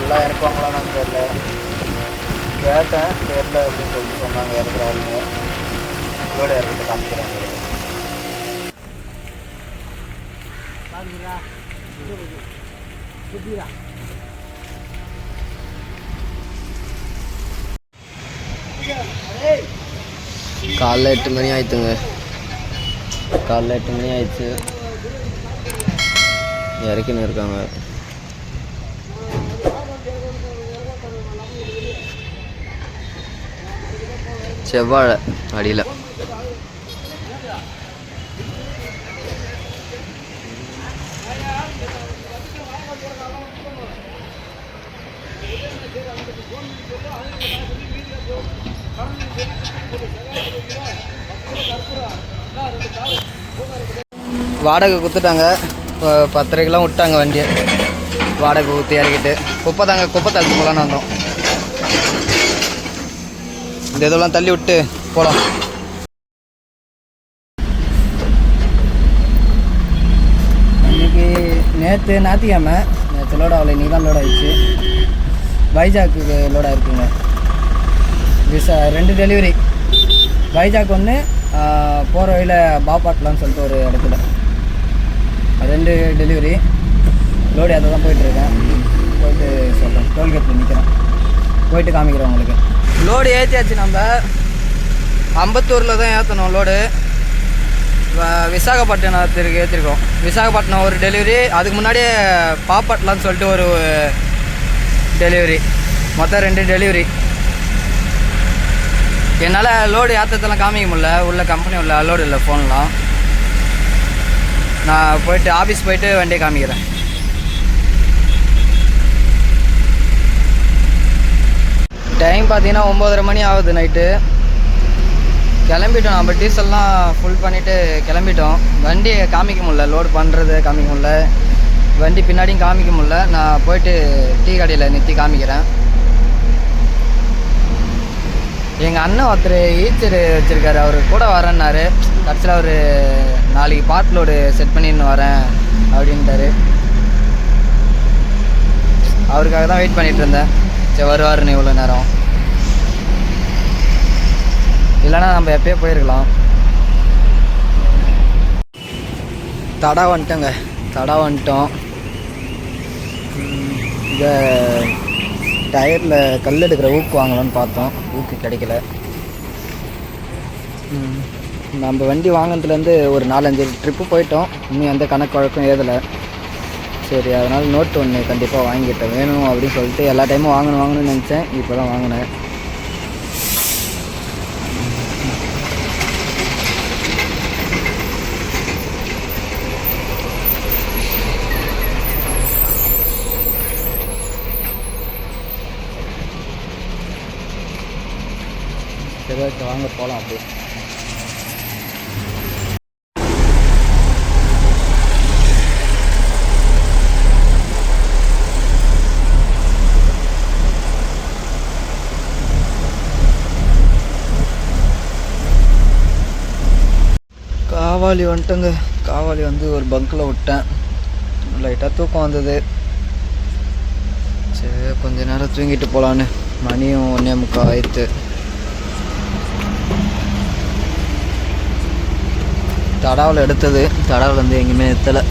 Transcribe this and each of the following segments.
ஃபுல்லாக இறக்குவாங்களான்னு தெரியல. கேட்டேன், தெரியல அப்படின்னு சொல்லிட்டு சொன்னாங்க. இறக்குறாங்க, லோடு இறக்கிட்டு காமிக்கிறாங்க. காலைல 8 மணி ஆயிடுச்சுங்க. காலைல 8 மணி ஆயிடுச்சு. இறக்கின்னு இருக்காங்க. செவ்வாழை அடியில் வாடகை கொடுத்துட்டாங்க. இப்போ 10:30 விட்டாங்க வண்டியை. வாடகை ஊற்றி இறக்கிட்டு குப்பை தள்ளிட்டு போகலான்னு வந்தோம். இந்த இதெல்லாம் தள்ளி விட்டு போகலாம். இன்றைக்கி நேற்று ஞாயிற்றுக்கிழமை, நேற்று லோட் ஆகலை, இன்றைக்கி தான் லோட் ஆகிடுச்சு. வைஜாக்கு லோட் ஆகிருக்குங்க. 2 டெலிவரி. வைஜாக் ஒன்று, போகிற வழியில் பாப்பாட்லான்னு சொல்லிட்டு ஒரு இடத்துல 2 டெலிவரி. லோடு அதை தான் போயிட்டுருக்கேன். போயிட்டு சொல்கிறேன். டோல்கேட்டில் நிற்கிறேன், போயிட்டு காமிக்கிறேன் உங்களுக்கு. லோடு ஏற்றியாச்சு. நம்ம அம்பத்தூரில் தான் ஏற்றணும் லோடு. விசாகப்பட்டினத்திற்கு ஏற்றிருக்கோம். விசாகப்பட்டினம் ஒரு டெலிவரி, அதுக்கு முன்னாடியே பாப்பாட்லான்னு சொல்லிட்டு ஒரு டெலிவரி. மொத்தம் 2 டெலிவரி. என்னால் லோடு ஏற்றத்தெல்லாம் காமிக்க முடியல, உள்ள கம்பெனி உள்ள லோடு இல்லை ஃபோன்லாம். நான் போயிட்டு ஆஃபீஸ் போயிட்டு வண்டியை காமிக்கிறேன். டைம் பார்த்தீங்கன்னா 9:30 மணி ஆகுது நைட்டு. கிளம்பிட்டோம். நம்ம டீசல்லாம் ஃபுல் பண்ணிவிட்டு கிளம்பிட்டோம். வண்டியை காமிக்க முடியல, லோடு பண்ணுறது காமிக்க முடியல, வண்டி பின்னாடியும் காமிக்க முடியல. நான் போயிட்டு டீ கடையில் நிறுத்தி காமிக்கிறேன். எங்கள் அண்ணன் ஒருத்தர் ஈச்சர் வச்சுருக்காரு, அவர் கூட வரேன்னாரு. கடைசியில் அவர் நாளைக்கு பார்ட் லோடு செட் பண்ணின்னு வரேன் அப்படின்ட்டாரு. அவருக்காக தான் வெயிட் பண்ணிகிட்டு இருந்தேன். சரி வருவாருன்னு இவ்வளோ நேரம். இல்லைன்னா நம்ம எப்பயே போயிருக்கலாம். தடா வந்துட்டோம். இந்த டயரில் கல் எடுக்கிற ஊக்கு வாங்கலான்னு பார்த்தோம். ஊக்கு கிடைக்கல. நம்ம வண்டி வாங்கினதுலேருந்து ஒரு 4-5 ட்ரிப்பு போயிட்டோம். இன்னும் எந்த கணக்கு வழக்கம் ஏதலை. சரி, அதனால் நோட்டு ஒன்று கண்டிப்பாக வாங்கிட்டேன், வேணும் அப்படின்னு சொல்லிட்டு. எல்லா டைமும் வாங்கணும்னு நினச்சேன், இப்போ தான் வாங்கினேன். சரி, வாங்க போகலாம். அப்படியே காவாலி வந்துட்டேங்க. காவாலி வந்து ஒரு பங்கில் விட்டேன். லைட்டாக தூக்கம் வந்தது. சரி, கொஞ்ச நேரம் தூங்கிட்டு போகலான்னு. மணியும் 1:45 ஆயிடுத்து. தடாவில் எடுத்தது. தடாவில் வந்து எங்கேயுமே நிறுத்தலை,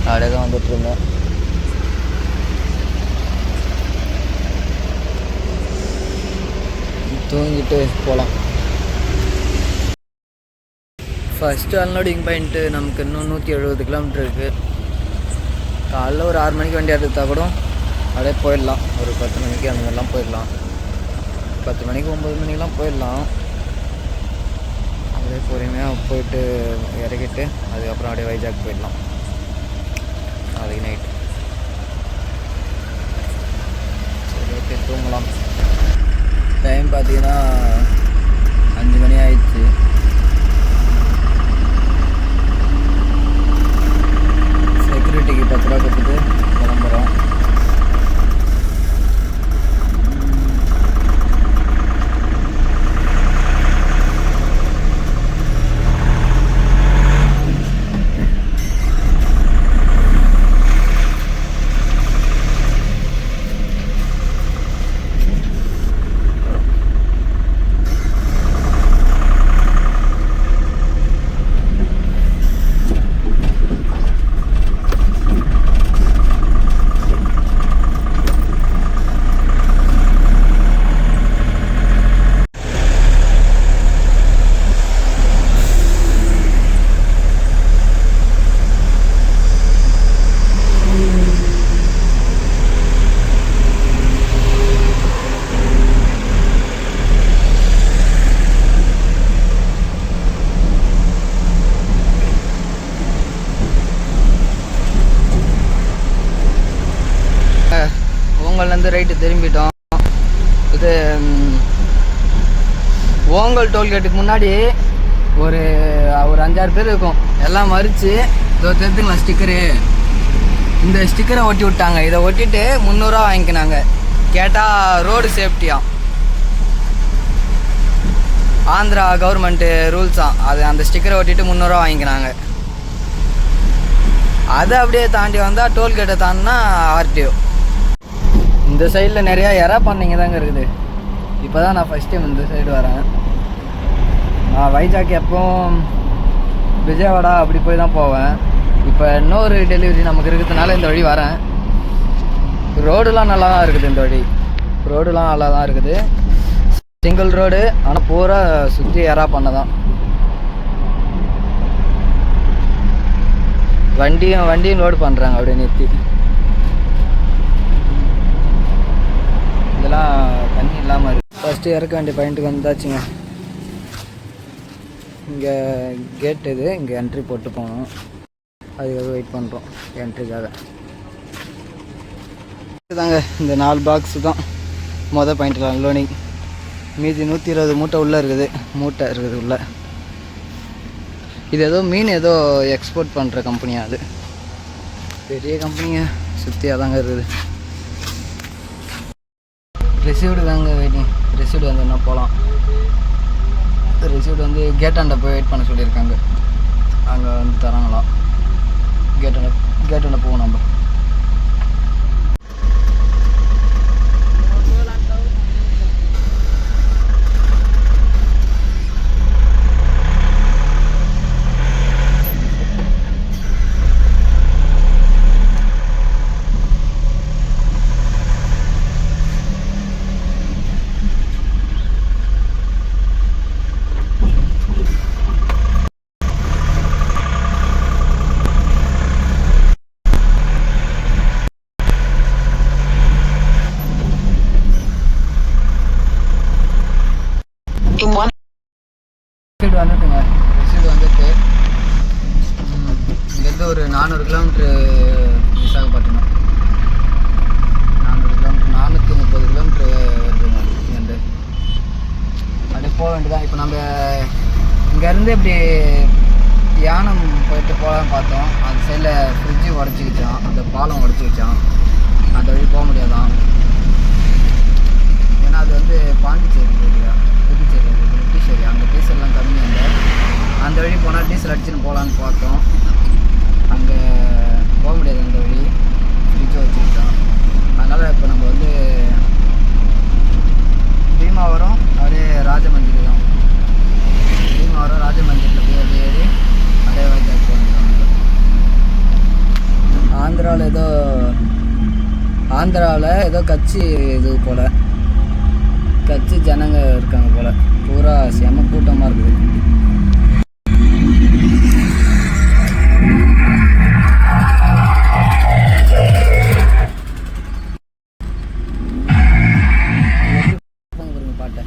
அப்படியே தான் வந்துட்டுருந்தேன். தூங்கிட்டு போகலாம். ஃபஸ்ட்டு அன்லோடிங் பாயிண்ட்டு நமக்கு இன்னும் 170 கிலோமீட்டர் இருக்குது. காலைல ஒரு 6 மணிக்கு வண்டி எடுத்தால் கூட அப்படியே போயிடலாம். ஒரு 10 மணிக்கு அந்த மாதிரிலாம் போயிடலாம். 10 மணிக்கு 9 மணிக்கெலாம் போயிடலாம். அப்படியே பொறுமையாக போயிட்டு இறக்கிட்டு அதுக்கப்புறம் அப்படியே வைஜாக் போயிடலாம் நாளைக்கு நைட்டு. சரி, ஓகே, தூங்கலாம். டைம் பார்த்தீங்கன்னா 5 மணி ஆயிடுச்சு. செக்யூரிட்டிக்கு 10 ரூபா கொடுத்துட்டு கிளம்புறோம். ஓங்கல்லேருந்து ரைட்டு திரும்பிட்டோம். இது ஓங்கல் டோல்கேட்டுக்கு முன்னாடி ஒரு 5-6 பேர் இருக்கும். எல்லாம் மறித்து இதோ தெரிஞ்சுங்களா ஸ்டிக்கரு, இந்த ஸ்டிக்கரை ஒட்டி விட்டாங்க. இதை ஒட்டிட்டு 300 ரூபா வாங்கிக்கினாங்க. கேட்டால் ரோடு சேஃப்டியாக ஆந்திரா கவர்மெண்ட்டு ரூல்ஸாம். அது அந்த ஸ்டிக்கரை ஒட்டிட்டு 300 ரூபா வாங்கிக்கினாங்க. அதை அப்படியே தாண்டி வந்தால் டோல்கேட்டை தாண்டினா ஆர்டிஓ. இந்த சைடில் நிறையா எறா பண்ணிங்க தாங்க இருக்குது. இப்போ தான் நான் ஃபஸ்ட் டைம் இந்த சைடு வரேன். நான் வைஜாக் எப்போவும் விஜயவாடா அப்படி போய் தான் போவேன். இப்போ இன்னொரு டெலிவரி நமக்கு இருக்கிறதுனால இந்த வழி வரேன். ரோடுலாம் நல்லா தான் இருக்குது. இந்த வழி ரோடுலாம் நல்லா தான் இருக்குது. சிங்கிள் ரோடு, ஆனால் பூரா சுற்றி எறா பண்ண தான். வண்டியும் லோடு பண்ணுறாங்க அப்படியே நிறுத்தி. இதெல்லாம் தண்ணி இல்லாமல் இருக்குது. ஃபஸ்ட்டு இறக்க வேண்டிய பாயிண்ட்டுக்கு வந்தாச்சுங்க. இங்கே கேட் இது, இங்கே என்ட்ரி போட்டு போகணும். அதுக்காக வெயிட் பண்ணுறோம் என்ட்ரிக்காக. இதுதாங்க இந்த 4 பாக்ஸு தான் மொதல் பாயிண்ட்டில் அன்லோடிங். மீதி 120 மூட்டை உள்ளே இருக்குது உள்ளே. இது ஏதோ மீன் ஏதோ எக்ஸ்போர்ட் பண்ணுற கம்பெனியாக, அது பெரிய கம்பெனியை சுற்றியாக தாங்க இருக்குது. ரிசீவ்டு தாங்க வெயிட்டிங். ரிசீவ்டு வந்தோன்னா போகலாம். ரிசீவ்டு வந்து கேட்டாண்ட போய் வெயிட் பண்ண சொல்லியிருக்காங்க. அங்கே வந்து தராங்களாம். கேட்டாண்ட போவோம் நம்ம. ரிசீவ்டு வந்துட்டுங்க. ரிசீவ்டு வந்துட்டு இங்கேருந்து ஒரு 400 கிலோமீட்ரு விசாகப்பட்டினம். 400 கிலோமீட்ரு, 430 கிலோமீட்ரு வருதுங்க இங்கேருந்து. அப்படியே போக வேண்டியதான். இப்போ நம்ம இங்கேருந்து இப்படி யானம் போயிட்டு போகலான்னு பார்த்தோம். அந்த சைடில் ஃப்ரிட்ஜு உடச்சிக்கிச்சான், அந்த பாலம் உடச்சிக்கிச்சான். அந்த வழி போக முடியாதான். ஏன்னா அது வந்து பாண்டிச்சேரி ஏரியா, புதுச்சேரி, பிரிட்டிஷேரி. அங்கே டீசல்லாம் கம்மியாக இல்லை. அந்த வழி போனால் டீசல் அடிச்சுன்னு போகலான்னு பார்த்தோம். அங்கே போக முடியாது. அந்த வழி ஃப்ரிட்ஜை வச்சுக்கிட்டோம். அதனால் இப்போ நம்ம வந்து பீமாவரம் அப்படியே ராஜமந்திரி தான். பீமாவரம் ராஜமந்திரியில் போய் அப்படியே ஏறி அப்படியே வைஜாக் போகிறோம். ஆந்திராவில் ஏதோ கட்சி இது போல், கட்சி ஜனங்க இருக்காங்க போல். பூரா செம கூட்டமாக இருக்குது. பாட்டை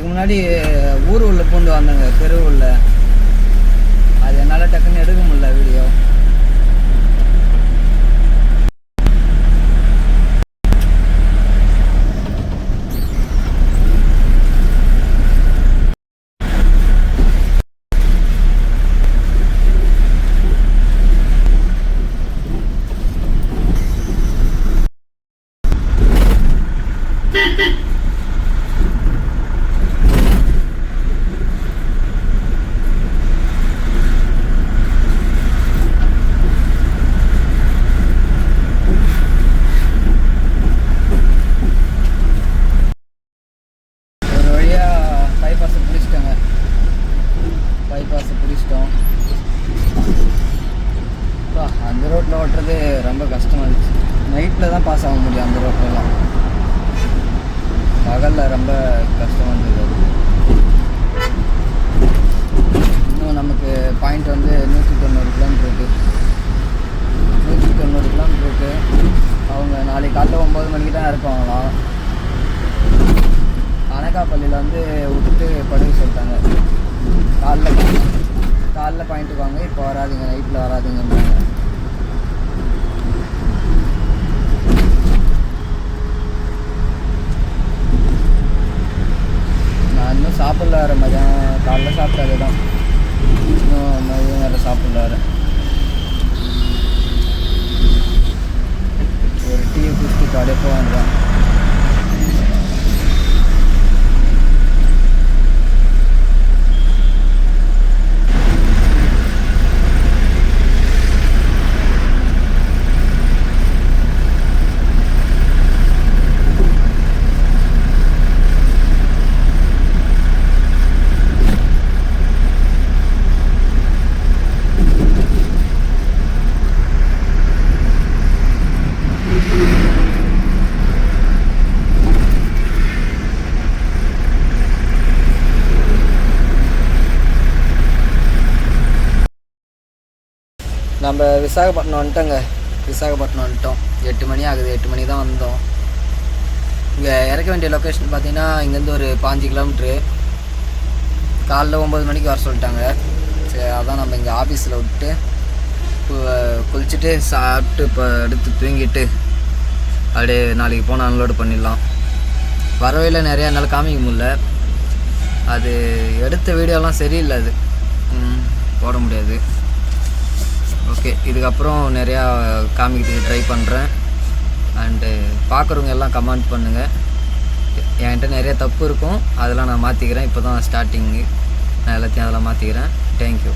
முன்னாடி ஊர் உள்ள பூந்து வந்தாங்க, தெரு உள்ள. அது என்னால் டக்குன்னு எடுக்க முடியல வீடியோ. அந்த ரோட்டில் ஓட்டுறது ரொம்ப கஷ்டமாக இருந்துச்சு. நைட்டில் தான் பாஸ் ஆக முடியும் அந்த ரோட்லலாம். பகலில் ரொம்ப கஷ்டமாக இருந்தது. இன்னும் நமக்கு பாயிண்ட் வந்து 190 கிலோமீட்டர் இருக்குது. 190 கிலோமீட்டர் இருக்குது. அவங்க நாளைக்கு காலைல 9 மணிக்கு தான் இறக்குவாங்களாம். அனகாப்பள்ளியில் வந்து விட்டுட்டு படுக்க சொல்லிட்டாங்க. காலைல பாயிண்ட்டுக்கு வாங்க, இப்போ வராதிங்க, நைட்டில் வராதிங்கன்றாங்க. நான் இன்னும் சாப்பிடல வேறு. மதியம் காலைல சாப்பிட்டது தான். இன்னும் மதியம் வேறு சாப்பிடல வேறு. ஒரு டீ குடிச்சிட்டு அப்படியே போக வேண்டியதான். நம்ம விசாகப்பட்டினம் வந்துட்டோங்க. விசாகப்பட்டினம் வந்துட்டோம். 8 மணி ஆகுது. 8 மணி தான் வந்தோம். இங்கே இறக்க வேண்டிய லொக்கேஷன் பார்த்தீங்கன்னா இங்கேருந்து ஒரு 5 கிலோமீட்ரு. காலைல 9 மணிக்கு வர சொல்லிட்டாங்க. சரி, அதான் நம்ம இங்கே ஆஃபீஸில் விட்டு குளிச்சுட்டு சாப்பிட்டு இப்போ எடுத்து தூங்கிட்டு அப்படியே நாளைக்கு போனால் அன்லோடு பண்ணிடலாம். வரவையில் நிறையா என்னால் காமிக்க முடியல. அது எடுத்த வீடியோலாம் சரியில்லை. அது போட முடியாது. ஓகே, இதுக்கப்புறம் நிறையா காமிக்கிறதுக்கு ட்ரை பண்ணுறேன். அண்டு பார்க்குறவங்க எல்லாம் கமெண்ட் பண்ணுங்கள். என்கிட்ட நிறைய தப்பு இருக்கும், அதெல்லாம் நான் மாற்றிக்கிறேன். இப்போ தான் ஸ்டார்டிங்கு. நான் எல்லாத்தையும் அதெல்லாம் மாற்றிக்கிறேன். தேங்க்யூ.